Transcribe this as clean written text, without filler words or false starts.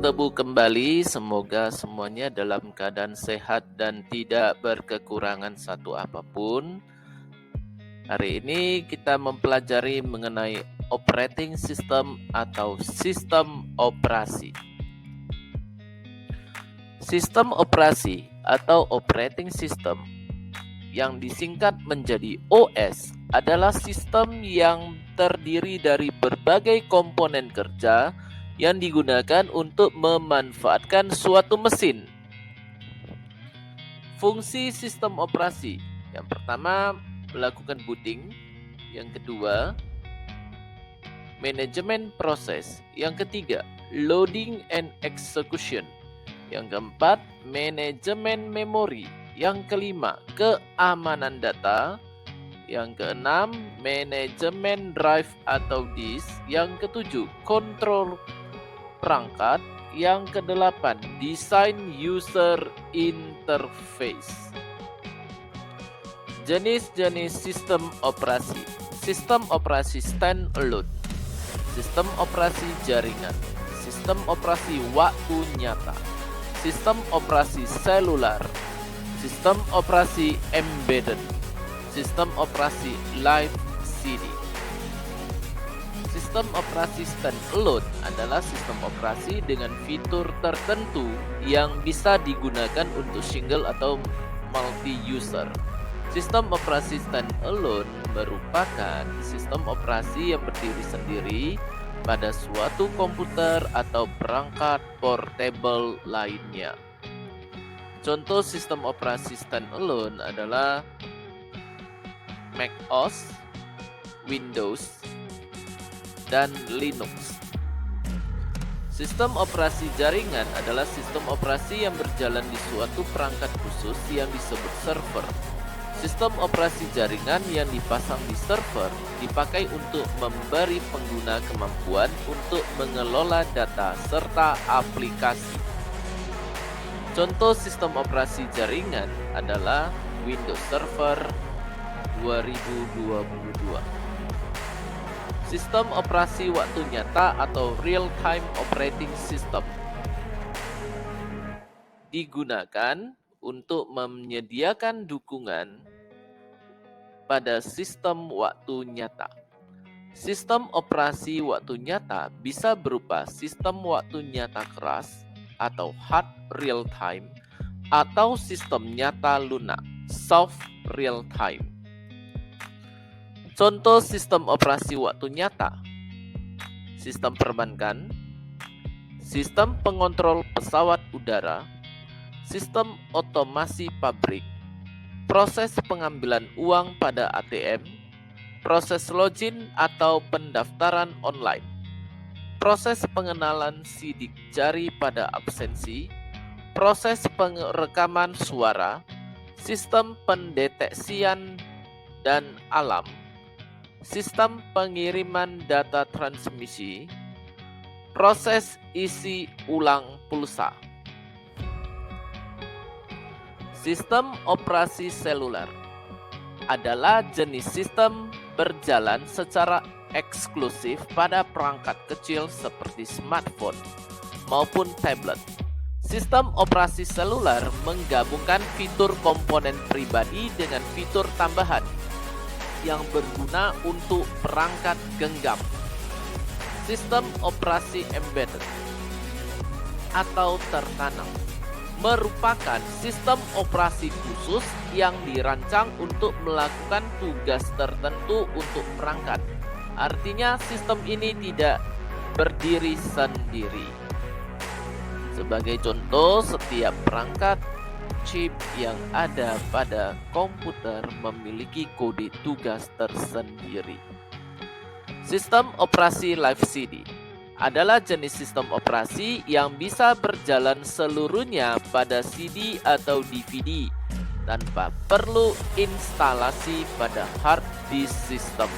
bertemu kembali. Semoga semuanya dalam keadaan sehat dan tidak berkekurangan satu apapun. Hari ini kita mempelajari mengenai operating system atau sistem operasi. Sistem operasi atau operating system yang disingkat menjadi OS adalah sistem yang terdiri dari berbagai komponen kerja yang digunakan untuk memanfaatkan suatu mesin. Fungsi sistem operasi: yang pertama, melakukan booting; yang kedua, manajemen proses; yang ketiga, loading and execution; yang keempat, manajemen memori; yang kelima, keamanan data; yang keenam, manajemen drive atau disk; yang ketujuh, kontrol perangkat; yang kedelapan, desain user interface. Jenis-jenis sistem operasi: sistem operasi standalone, sistem operasi jaringan, sistem operasi waktu nyata, sistem operasi seluler, sistem operasi embedded, sistem operasi live CD. Sistem operasi standalone adalah sistem operasi dengan fitur tertentu yang bisa digunakan untuk single atau multi-user. Sistem operasi standalone merupakan sistem operasi yang berdiri sendiri pada suatu komputer atau perangkat portable lainnya. Contoh sistem operasi standalone adalah Mac OS, Windows, dan Linux. Sistem operasi jaringan adalah sistem operasi yang berjalan di suatu perangkat khusus yang disebut server. Sistem operasi jaringan yang dipasang di server dipakai untuk memberi pengguna kemampuan untuk mengelola data serta aplikasi. Contoh sistem operasi jaringan adalah Windows Server 2022. Sistem operasi waktu nyata atau real-time operating system digunakan untuk menyediakan dukungan pada sistem waktu nyata. Sistem operasi waktu nyata bisa berupa sistem waktu nyata keras atau hard real time atau sistem nyata lunak soft real time. Contoh sistem operasi waktu nyata: sistem perbankan, sistem pengontrol pesawat udara, sistem otomasi pabrik, proses pengambilan uang pada ATM, proses login atau pendaftaran online, proses pengenalan sidik jari pada absensi, proses pengerekaman suara, sistem pendeteksian dan alam, sistem pengiriman data transmisi, proses isi ulang pulsa. Sistem operasi seluler adalah jenis sistem berjalan secara eksklusif pada perangkat kecil seperti smartphone maupun tablet. Sistem operasi seluler menggabungkan fitur komponen pribadi dengan fitur tambahan yang berguna untuk perangkat genggam. Sistem operasi embedded atau tertanam merupakan sistem operasi khusus yang dirancang untuk melakukan tugas tertentu untuk perangkat. Artinya sistem ini tidak berdiri sendiri. Sebagai contoh, setiap perangkat chip yang ada pada komputer memiliki kode tugas tersendiri. Sistem operasi live CD adalah jenis sistem operasi yang bisa berjalan seluruhnya pada CD atau DVD tanpa perlu instalasi pada hard disk sistem.